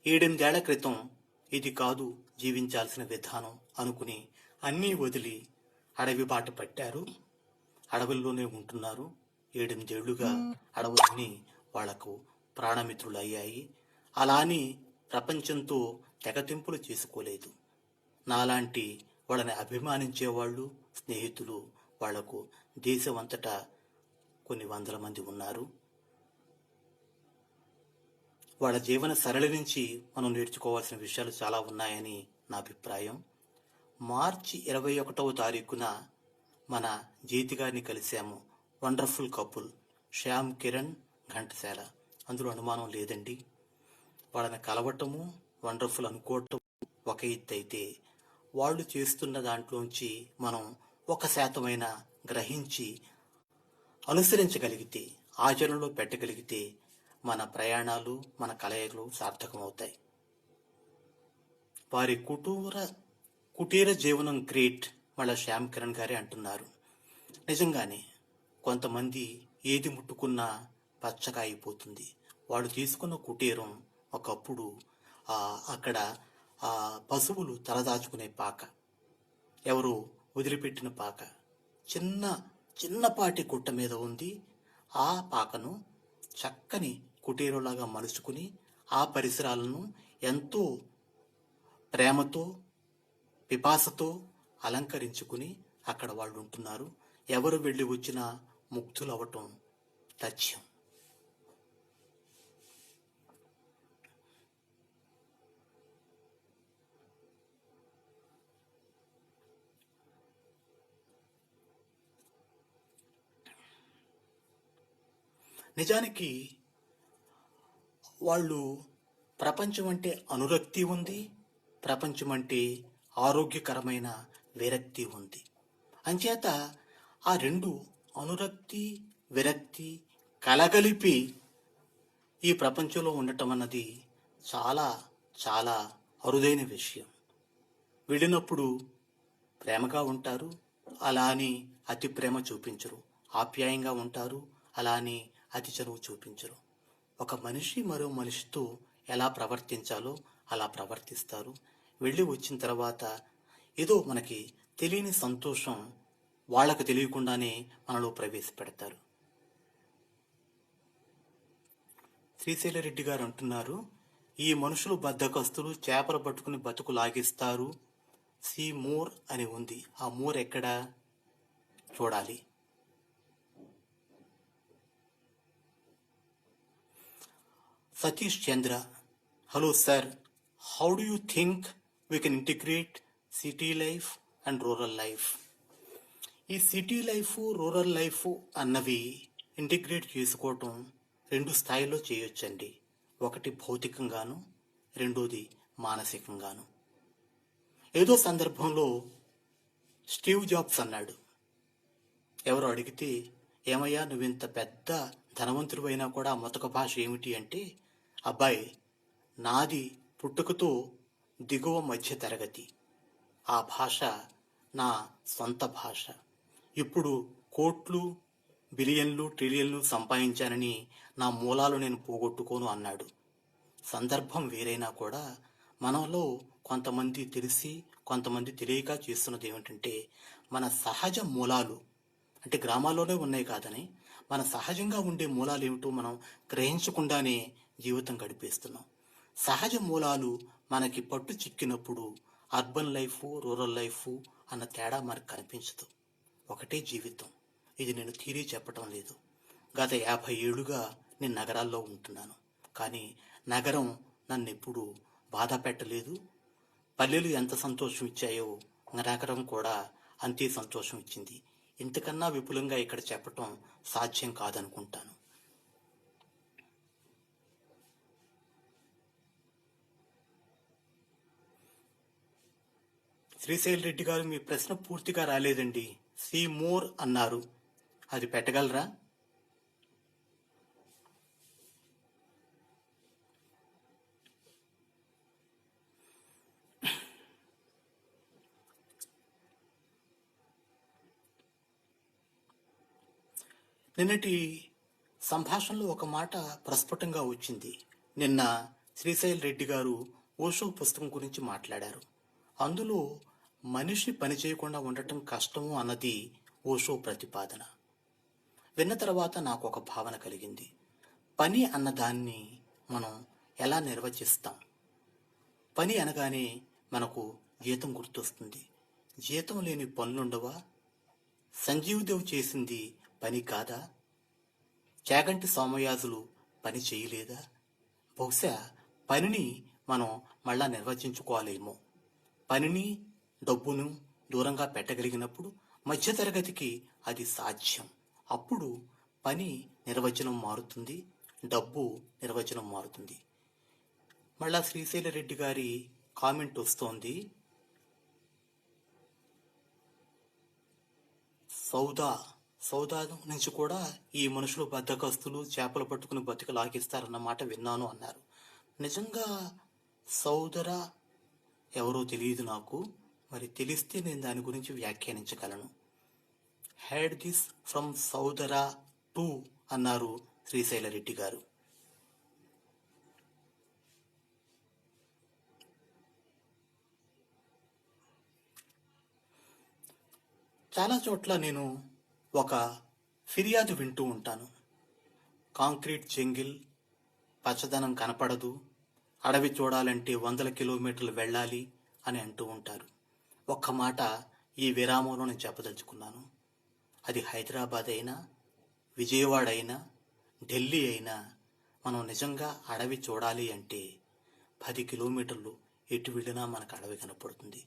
7-8 ఏళ్ల క్రితం ఇది కాదు జీవించాల్సిన విధానం అనుకుని అన్నీ వదిలి అడవి బాట పట్టారు. అడవుల్లోనే ఉంటున్నారు. 7-8 ఏళ్లుగా అడవులన్నీ వాళ్లకు ప్రాణమిత్రులు అయ్యాయి. అలా అని ప్రపంచంతో తెగతింపులు చేసుకోలేదు. నాలాంటి వాళ్ళని అభిమానించేవాళ్ళు, స్నేహితులు వాళ్లకు దేశం అంతటా కొన్ని వందల మంది ఉన్నారు. వాళ్ళ జీవన సరళి నుంచి మనం నేర్చుకోవాల్సిన విషయాలు చాలా ఉన్నాయని నా అభిప్రాయం. మార్చి 21వ తారీఖున మన జేతి గారిని కలిశాము. Wonderful couple Shyam Kiran Ghantasala. అందులో అనుమానం లేదండి. వాళ్ళని కలవటము, వండర్ఫుల్ అనుకోవటం ఒక ఎత్తు అయితే, వాళ్ళు చేస్తున్న దాంట్లోంచి మనం 1% గ్రహించి అనుసరించగలిగితే, ఆచరణలో పెట్టగలిగితే మన ప్రయాణాలు, మన కలయికలు సార్థకమవుతాయి. వారి కుటీర జీవనం గ్రేట్ మళ్ళా శ్యామ్ కిరణ్ గారే అంటున్నారు. నిజంగానే కొంతమంది ఏది ముట్టుకున్నా పచ్చగా అయిపోతుంది. వాడు తీసుకున్న కుటీరం ఒకప్పుడు అక్కడ పశువులు తలదాచుకునే పాక, ఎవరు వదిలిపెట్టిన పాక, చిన్నపాటి గుట్ట మీద ఉంది. ఆ పాకను చక్కని కుటీరంలాగా మలుచుకుని ఆ పరిసరాలను ఎంతో ప్రేమతో, పిపాసతో అలంకరించుకుని అక్కడ వాళ్ళు ఉంటున్నారు. ఎవరు వెళ్ళి వచ్చినా ముగ్ధులవ్వటం తథ్యం. నిజానికి వాళ్ళు ప్రపంచం అంటే అనురక్తి ఉంది, ప్రపంచం అంటే ఆరోగ్యకరమైన విరక్తి ఉంది. అంచేత ఆ రెండు అనురక్తి, విరక్తి కలగలిపి ఈ ప్రపంచంలో ఉండటం అన్నది చాలా చాలా అరుదైన విషయం. వెళ్ళినప్పుడు ప్రేమగా ఉంటారు, అలా అని అతి ప్రేమ చూపించరు. ఆప్యాయంగా ఉంటారు, అలా అని అతి చనువు చూపించరు. ఒక మనిషి మరో మనిషితో ఎలా ప్రవర్తించాలో అలా ప్రవర్తిస్తారు. వెళ్ళి వచ్చిన తర్వాత ఏదో మనకి తెలియని సంతోషం వాళ్ళకు తెలియకుండానే మనలో ప్రవేశపెడతారు. శ్రీశైలరెడ్డి గారు అంటున్నారు, ఈ మనుషులు బద్ధకస్తులు, చేపలు పట్టుకుని బతుకు లాగిస్తారు. సీ మోర్ అని ఉంది. ఆ మోర్ ఎక్కడా చూడాలి. Satish Chandra, hello sir, how do you think we can integrate city life and rural life? ఈ సిటీ లైఫ్, రూరల్ లైఫ్ అన్నవి ఇంటిగ్రేట్ చేసుకోవటం 2 స్థాయిలో చేయొచ్చండి. ఒకటి భౌతికంగాను, రెండోది మానసికంగాను. ఏదో సందర్భంలో స్టీవ్ జాబ్స్ అన్నాడు, ఎవరు అడిగితే, ఏమయ్యా నువ్వింత పెద్ద ధనవంతుడు అయినా కూడా మొదటి భాష ఏమిటి అంటే, అబ్బాయి నాది పుట్టుకతో దిగువ మధ్య తరగతి, ఆ భాష నా సొంత భాష. ఇప్పుడు కోట్లు, బిలియన్లు, ట్రిలియన్లు సంపాదించానని నా మూలాలు నేను పోగొట్టుకోను అన్నాడు. సందర్భం వేరైనా కూడా మనలో కొంతమంది తెలిసి, కొంతమంది తెలియక చేస్తున్నది ఏమిటంటే, మన సహజ మూలాలు అంటే గ్రామాల్లోనే ఉన్నాయి కాదని, మన సహజంగా ఉండే మూలాలు ఏమిటో మనం గ్రహించకుండానే జీవితం గడిపేస్తున్నాం. సహజ మూలాలు మనకి పట్టు చిక్కినప్పుడు అర్బన్ లైఫ్, రూరల్ లైఫ్ అన్న తేడా మనకు కనిపించదు. ఒకటే జీవితం. ఇది నేను థియరీ చెప్పటం లేదు. గత 50 ఏళ్లుగా నేను నగరాల్లో ఉంటున్నాను. కానీ నగరం నన్ను ఎప్పుడూ బాధ పెట్టలేదు. పల్లెలు ఎంత సంతోషం ఇచ్చాయో నగరం కూడా అంతే సంతోషం ఇచ్చింది. ఇంతకన్నా విపులంగా ఇక్కడ చెప్పటం సాధ్యం కాదనుకుంటాను. శ్రీశైల్ రెడ్డి గారు, మీ ప్రశ్న పూర్తిగా రాలేదండి. సీ మోర్ అన్నారు, అది పెట్టగలరా? నిన్నటి సంభాషణలో ఒక మాట ప్రస్ఫుటంగా వచ్చింది. నిన్న శ్రీశైల్ రెడ్డి గారు ఓషో పుస్తకం గురించి మాట్లాడారు. అందులో మనిషి పని చేయకుండా ఉండటం కష్టము అన్నది ఓషో ప్రతిపాదన. విన్న తర్వాత నాకు ఒక భావన కలిగింది. పని అన్నదాన్ని మనం ఎలా నిర్వచిస్తాం? పని అనగానే మనకు జీతం గుర్తొస్తుంది. జీతం లేని పనులుండవా? సంజీవ్ దేవ్ చేసింది పని కాదా? చాగంటి సోమయాజులు పని చేయలేదా? బహుశా పనిని మనం మళ్ళా నిర్వచించుకోవాలేమో. పనిని, డబ్బును దూరంగా పెట్టగలిగినప్పుడు మధ్యతరగతికి అది సాధ్యం. అప్పుడు పని నిర్వచనం మారుతుంది, డబ్బు నిర్వచనం మారుతుంది. మళ్ళా శ్రీశైల రెడ్డి గారి కామెంట్ వస్తోంది. సౌదా నుంచి కూడా ఈ మనుషులు బద్దకస్తులు, చేపలు పట్టుకుని బతికి లాగిస్తారన్నమాట విన్నాను అన్నారు. నిజంగా సౌదరా ఎవరో తెలియదు నాకు. మరి తెలిస్తే నేను దాని గురించి వ్యాఖ్యానించగలను. హ్యాడ్ దిస్ ఫ్రమ్ సౌదరా టు అన్నారు శ్రీశైల రెడ్డి గారు. చాలా చోట్ల నేను ఒక ఫిర్యాదు వింటూ ఉంటాను. కాంక్రీట్ జంగిల్, పచ్చదనం కనపడదు, అడవి చూడాలంటే 100 కిలోమీటర్లు వెళ్ళాలి అని అంటూ ఉంటారు. ఒక్క మాట ఈ విరామంలో నేను చెప్పదలుచుకున్నాను. అది హైదరాబాద్ అయినా, విజయవాడ అయినా, ఢిల్లీ అయినా మనం నిజంగా అడవి చూడాలి అంటే 10 కిలోమీటర్లు ఎటు వెళ్ళినా మనకు అడవి కనపడుతుంది.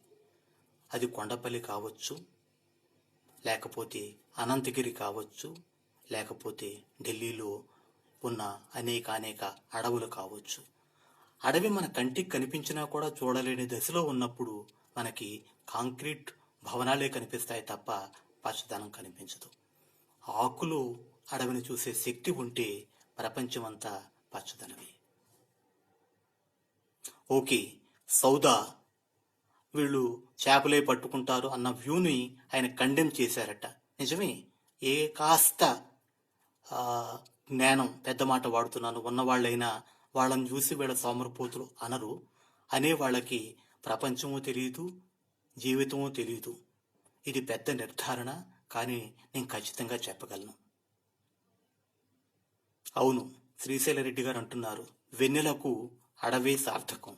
అది కొండపల్లి కావచ్చు, లేకపోతే అనంతగిరి కావచ్చు, లేకపోతే ఢిల్లీలో ఉన్న అనేక అడవులు కావచ్చు. అడవి మన కంటికి కనిపించినా కూడా చూడలేని దశలో ఉన్నప్పుడు మనకి కాంక్రీట్ భవనాలే కనిపిస్తాయి తప్ప పచ్చదనం కనిపించదు. ఆకులు అడవిని చూసే శక్తి ఉంటే ప్రపంచమంతా పచ్చదనమే. ఓకే, సౌదా వీళ్ళు చేపలే పట్టుకుంటారు అన్న వ్యూని ఆయన కండెమ్ చేశారట. నిజమే, ఏ కాస్త జ్ఞానం, పెద్ద మాట వాడుతున్నాను, ఉన్నవాళ్ళైనా వాళ్ళని చూసి వీళ్ళ సోమరపోతులు అనరు. అనే వాళ్ళకి ప్రపంచమూ తెలియదు, జీవితమూ తెలియదు. ఇది పెద్ద నిర్ధారణ, కానీ నేను ఖచ్చితంగా చెప్పగలను. అవును, శ్రీశైల రెడ్డి గారు అంటున్నారు, వెన్నెలకు అడవే సార్థకం.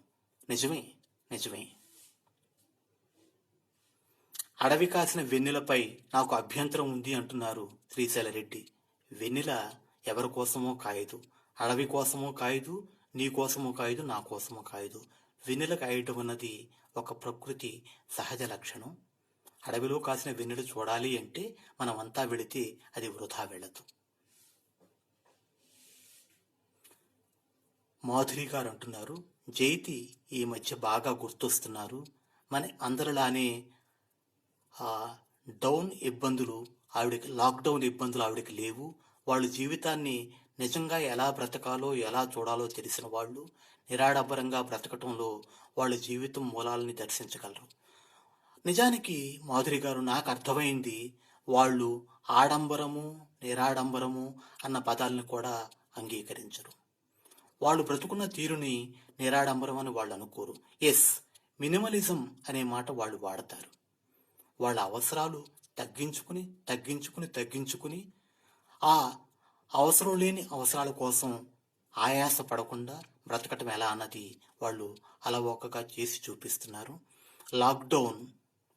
నిజమే. అడవి కాసిన వెన్నెలపై నాకు అభ్యంతరం ఉంది అంటున్నారు శ్రీశైల రెడ్డి. వెన్నెల ఎవరి కోసమో కాయదు, అడవి కోసమో కాయదు, నీ కోసమో కాయదు, నా కోసమో కాయదు. వెన్నెల కాయటం అన్నది ఒక ప్రకృతి సహజ లక్షణం. అడవిలో కాసిన వెన్నెల చూడాలి అంటే మనమంతా వెళితే అది వృధా వెళ్ళదు. మాధురి గారు అంటున్నారు, జైతి ఈ మధ్య బాగా గుర్తొస్తున్నారు. మన అందరిలానే లాక్డౌన్ ఇబ్బందులు ఆవిడకి లేవు. వాళ్ళు జీవితాన్ని నిజంగా ఎలా బ్రతకాలో, ఎలా చూడాలో తెలిసిన వాళ్ళు నిరాడంబరంగా బ్రతకటంలో వాళ్ళ జీవితం మూలాలని దర్శించగలరు. నిజానికి మాధురి గారు, నాకు అర్థమైంది, వాళ్ళు ఆడంబరము, నిరాడంబరము అన్న పదాలను కూడా అంగీకరించరు. వాళ్ళు బ్రతుకున్న తీరుని నిరాడంబరం అని వాళ్ళు అనుకోరు. ఎస్, మినిమలిజం అనే మాట వాళ్ళు వాడతారు. వాళ్ళ అవసరాలు తగ్గించుకుని ఆ అవసరం లేని అవసరాల కోసం ఆయాస పడకుండా బ్రతకటం ఎలా అన్నది వాళ్ళు అలవోకగా చేసి చూపిస్తున్నారు. లాక్డౌన్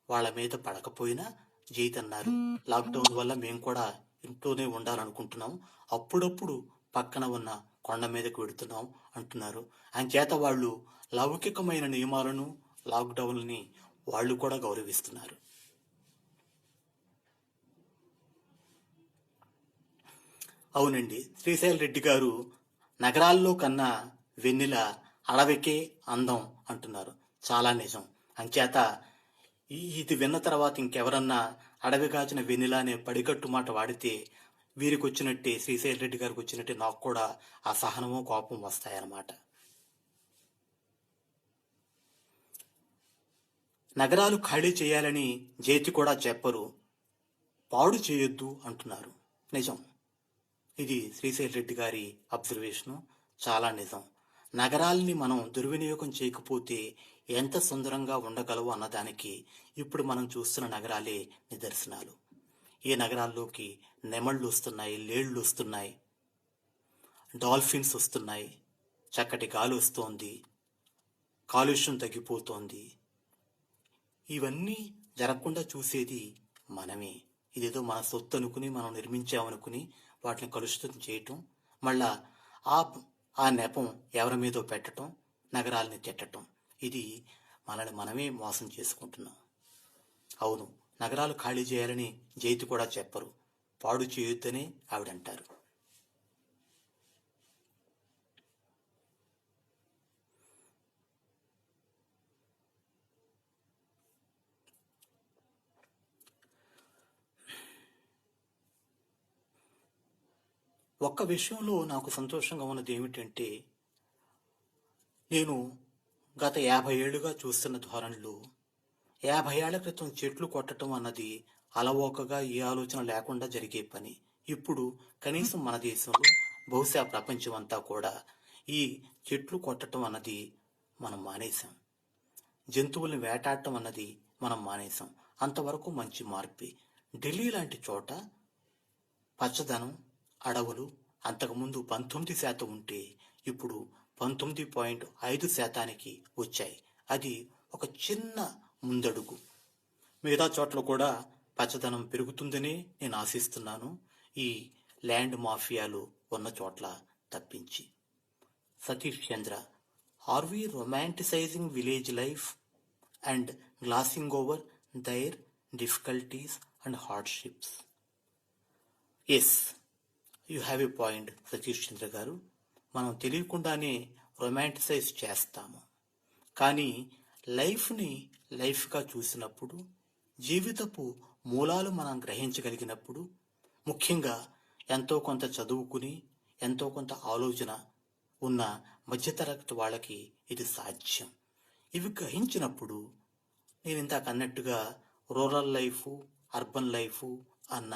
వాళ్ళ మీద పడకపోయినా జైత్ అన్నారు, లాక్డౌన్ వల్ల మేము కూడా ఇంట్లోనే ఉండాలనుకుంటున్నాం, అప్పుడప్పుడు పక్కన ఉన్న కొండ మీదకు వెడుతున్నాం అంటున్నారు. అంచేత వాళ్ళు లౌకికమైన నియమాలను, లాక్డౌన్ని వాళ్ళు కూడా గౌరవిస్తున్నారు. అవునండి, శ్రీశైల రెడ్డి గారు నగరాల్లో కన్నా వెన్నెల అడవికే అందం అంటున్నారు. చాలా నిజం. అంచేత ఇది విన్న తర్వాత ఇంకెవరన్నా అడవి కాచిన వెన్నెల అనే పడికట్టు మాట వాడితే వీరికి వచ్చినట్టే, శ్రీశైల రెడ్డి గారికి వచ్చినట్టే నాకు కూడా ఆ సహనము, కోపం వస్తాయన్నమాట. నగరాలు ఖాళీ చేయాలని జైతి కూడా చెప్పరు, పాడు చేయొద్దు అంటున్నారు. నిజం, ఇది శ్రీశైల రెడ్డి గారి అబ్జర్వేషను. చాలా నిజం. నగరాల్ని మనం దుర్వినియోగం చేయకపోతే ఎంత సుందరంగా ఉండగలవు అన్నదానికి ఇప్పుడు మనం చూస్తున్న నగరాలే నిదర్శనాలు. ఈ నగరాల్లోకి నెమళ్ళు వస్తున్నాయి, లేళ్లు వస్తున్నాయి, డాల్ఫిన్స్ వస్తున్నాయి, చక్కటి గాలి వస్తోంది, కాలుష్యం తగ్గిపోతోంది. ఇవన్నీ జరగకుండా చూసేది మనమే. ఇదేదో మన సొత్తు అనుకుని మనం నిర్మించామనుకుని వాటిని కలుషితం చేయటం, మళ్ళా ఆ ఆ నెపం ఎవరి మీదో పెట్టటం, నగరాల్ని తిట్టటం. ఇది మనల్ని మనమే మోసం చేసుకుంటున్నాం. అవును, నగరాలు ఖాళీ చేయాలని జైతు కూడా చెప్పరు, పాడు చేయొద్దని ఆవిడంటారు. ఒక్క విషయంలో నాకు సంతోషంగా ఉన్నది ఏమిటంటే, నేను గత 50 ఏళ్లుగా చూస్తున్న ధోరణిలో 50 ఏళ్ల క్రితం చెట్లు కొట్టడం అన్నది అలవోకగా ఏ ఆలోచన లేకుండా జరిగే పని. ఇప్పుడు కనీసం మన దేశంలో, బహుశా ప్రపంచం అంతా కూడా ఈ చెట్లు కొట్టడం అన్నది మనం మానేశాం. జంతువుల్ని వేటాడటం అన్నది మనం మానేశాం. అంతవరకు మంచి మార్పే. ఢిల్లీ లాంటి చోట పచ్చదనం, అడవులు అంతకుముందు 19% ఉంటే ఇప్పుడు 19.5% వచ్చాయి. అది ఒక చిన్న ముందడుగు. మిగతా చోట్ల కూడా పచ్చదనం పెరుగుతుందని నేను ఆశిస్తున్నాను, ఈ ల్యాండ్ మాఫియాలు ఉన్న చోట్ల తప్పించి. Satish Chandra, are we romanticising village life and glossing over their difficulties and hardships? Yes, you have a point Satish Chandra garu. మనం తెలియకుండానే రొమాంటిసైజ్ చేస్తాము. కానీ లైఫ్ని లైఫ్గా చూసినప్పుడు, జీవితపు మూలాలు మనం గ్రహించగలిగినప్పుడు, ముఖ్యంగా ఎంతో కొంత చదువుకుని ఎంతో కొంత ఆలోచన ఉన్న మధ్యతరగతి వాళ్ళకి ఇది సాధ్యం. ఇవి గ్రహించినప్పుడు నేను ఇందాక అన్నట్టుగా రూరల్ లైఫ్, అర్బన్ లైఫ్ అన్న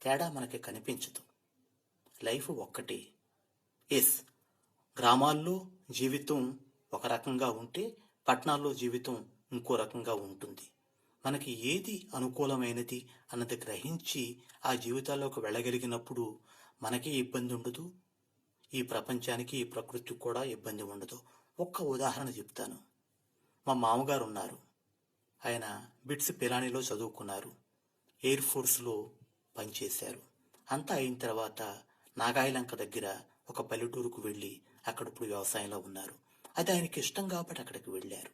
తేడా మనకి కనిపించదు. లైఫ్ ఒక్కటే. ఎస్, గ్రామాల్లో జీవితం ఒక రకంగా ఉంటే పట్టణాల్లో జీవితం ఇంకో రకంగా ఉంటుంది. మనకి ఏది అనుకూలమైనది అన్నది గ్రహించి ఆ జీవితాల్లోకి వెళ్ళగలిగినప్పుడు మనకే ఇబ్బంది ఉండదు, ఈ ప్రపంచానికి ఈ ప్రకృతికి కూడా ఇబ్బంది ఉండదు. ఒక్క ఉదాహరణ చెప్తాను. మా మామగారు ఉన్నారు. ఆయన బిట్స్ పిలానీలో చదువుకున్నారు, ఎయిర్ ఫోర్స్లో పనిచేశారు. అంతా అయిన తర్వాత నాగాయలంక దగ్గర ఒక పల్లెటూరుకు వెళ్ళి అక్కడ ఇప్పుడు వ్యవసాయంలో ఉన్నారు. అది ఆయనకి ఇష్టం కాబట్టి అక్కడికి వెళ్ళారు.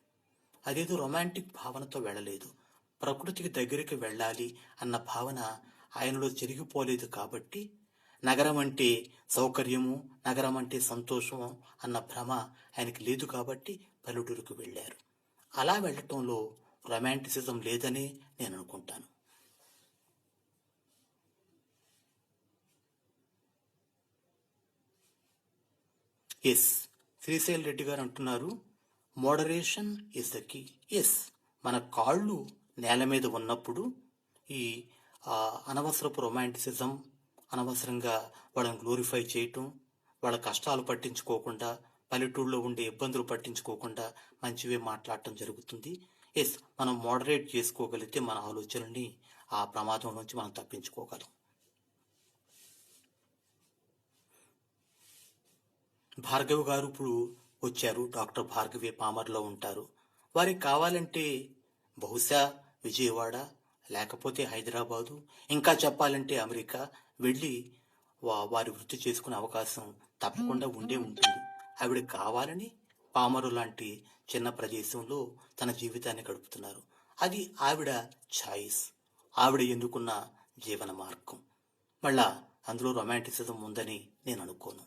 అదేదో రొమాంటిక్ భావనతో వెళ్ళలేదు, ప్రకృతికి దగ్గరికి వెళ్ళాలి అన్న భావన ఆయనలో చెరిగిపోలేదు. కాబట్టి నగరం అంటే సౌకర్యము, నగరం అంటే సంతోషము అన్న భ్రమ ఆయనకి లేదు కాబట్టి పల్లెటూరుకు వెళ్ళారు. అలా వెళ్ళటంలో రొమాంటిసిజం లేదని నేను అనుకుంటాను. ఎస్, శ్రీశైల్ రెడ్డి గారు అంటున్నారు, moderation is the key. Yes, మన కాళ్ళు నేల మీద ఉన్నప్పుడు ఈ అనవసరపు రొమాంటిసిజం, అనవసరంగా వాళ్ళని గ్లోరిఫై చేయటం, వాళ్ళ కష్టాలు పట్టించుకోకుండా, పల్లెటూళ్ళలో ఉండే ఇబ్బందులు పట్టించుకోకుండా మంచివే మాట్లాడటం జరుగుతుంది. ఎస్, మనం మోడరేట్ చేసుకోగలిగితే మన ఆలోచనల్ని ఆ ప్రమాదం నుంచి మనం తప్పించుకోగలం. భార్గవ్ గారు ఇప్పుడు వచ్చారు, డాక్టర్ భార్గవి పామర్లో ఉంటారు. వారికి కావాలంటే బహుశా విజయవాడ లేకపోతే హైదరాబాదు, ఇంకా చెప్పాలంటే అమెరికా వెళ్ళి వారి వృత్తి చేసుకునే అవకాశం తప్పకుండా ఉండే ఉంటుంది. ఆవిడ కావాలని పామరు లాంటి చిన్న ప్రదేశంలో తన జీవితాన్ని గడుపుతున్నారు. అది ఆవిడ ఛాయిస్, ఆవిడ ఎన్నుకున్న జీవన మార్గం. మళ్ళా అందులో రొమాంటిసిజం ఉందని నేను అనుకోను.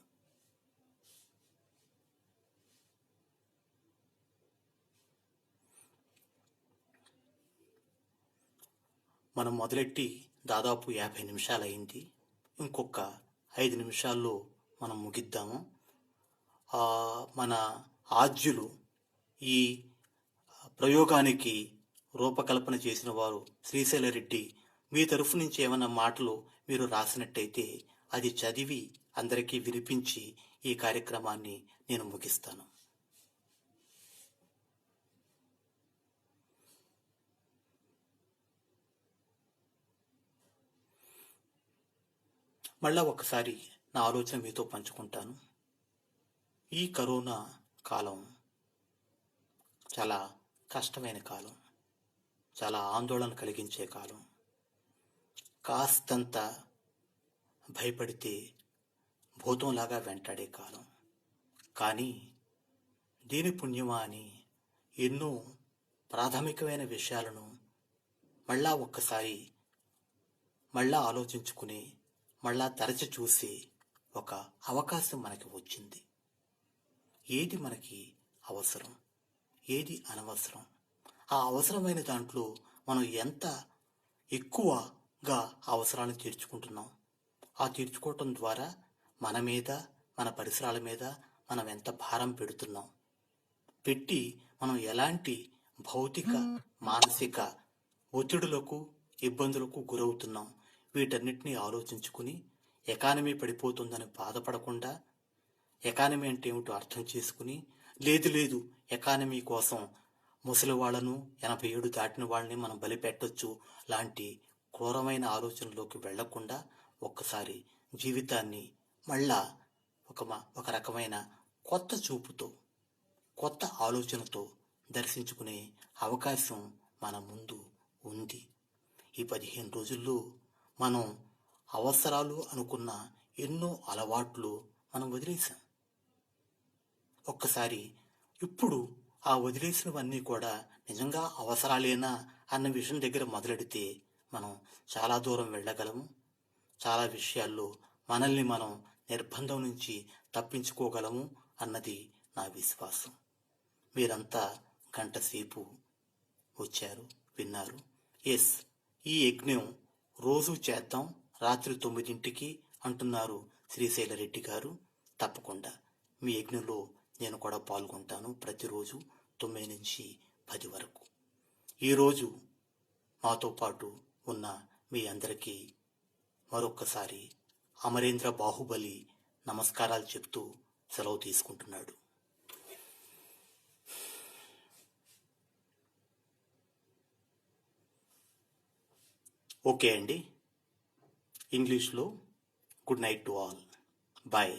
మనం మొదలెట్టి దాదాపు 50 నిమిషాలు అయింది. ఇంకొక 5 నిమిషాల్లో మనం ముగిద్దాము. మన ఆద్యులు ఈ ప్రయోగానికి రూపకల్పన చేసిన వారు శ్రీశైల రెడ్డి. మీ తరఫు నుంచి ఏమైనా మాటలు మీరు రాసినట్టయితే అది చదివి అందరికీ వినిపించి ఈ కార్యక్రమాన్ని నేను ముగిస్తాను. మళ్ళా ఒకసారి నా ఆలోచన మీతో పంచుకుంటాను. ఈ కరోనా కాలం చాలా కష్టమైన కాలం. చాలా ఆందోళన కలిగించే కాలం. కాస్తంత భయపడితే భూతంలాగా వెంటాడే కాలం. కానీ దీని పుణ్యమా అని ఎన్నో ప్రాథమికమైన విషయాలను మళ్ళా ఆలోచించుకుని మళ్ళా తరచి చూసి ఒక అవకాశం మనకి వచ్చింది. ఏది మనకి అవసరం, ఏది అనవసరం, ఆ అవసరమైన దాంట్లో మనం ఎంత ఎక్కువగా అవసరాలను తీర్చుకుంటున్నాం, ఆ తీర్చుకోవటం ద్వారా మన మీద, మన పరిసరాల మీద మనం ఎంత భారం పెట్టి మనం ఎలాంటి భౌతిక మానసిక ఒత్తిడులకు ఇబ్బందులకు గురవుతున్నాం, వీటన్నిటినీ ఆలోచించుకుని ఎకానమీ పడిపోతుందని బాధపడకుండా ఎకానమీ అంటే ఏమిటో అర్థం చేసుకుని లేదు ఎకానమీ కోసం ముసలి వాళ్ళను 87 దాటిన వాళ్ళని మనం బలిపెట్టొచ్చు లాంటి క్రూరమైన ఆలోచనలోకి వెళ్లకుండా ఒక్కసారి జీవితాన్ని మళ్ళా ఒక రకమైన కొత్త చూపుతో, కొత్త ఆలోచనతో దర్శించుకునే అవకాశం మన ముందు ఉంది. ఈ 15 రోజుల్లో మనం అవసరాలు అనుకున్న ఎన్నో అలవాట్లు మనం వదిలేసాం. ఒక్కసారి ఇప్పుడు ఆ వదిలేసినవన్నీ కూడా నిజంగా అవసరాలేనా అన్న విషయం దగ్గర మొదలెడితే మనం చాలా దూరం వెళ్ళగలము. చాలా విషయాల్లో మనల్ని మనం నిర్బంధం నుంచి తప్పించుకోగలము అన్నది నా విశ్వాసం. మీరంతా గంట సేపు వచ్చారు, విన్నారు. ఈ యజ్ఞం రోజు చేద్దాం రాత్రి 9ంటికి అంటున్నారు శ్రీశైలరెడ్డి గారు. తప్పకుండా మీ యజ్ఞంలో నేను కూడా పాల్గొంటాను, ప్రతిరోజు 9 నుంచి 10 వరకు. ఈరోజు మాతో పాటు ఉన్న మీ అందరికీ మరొక్కసారి అమరేంద్ర బాహుబలి నమస్కారాలు చెప్తూ సెలవు తీసుకుంటున్నాడు. ఓకే అండి, ఇంగ్లీష్లో good night to all, bye.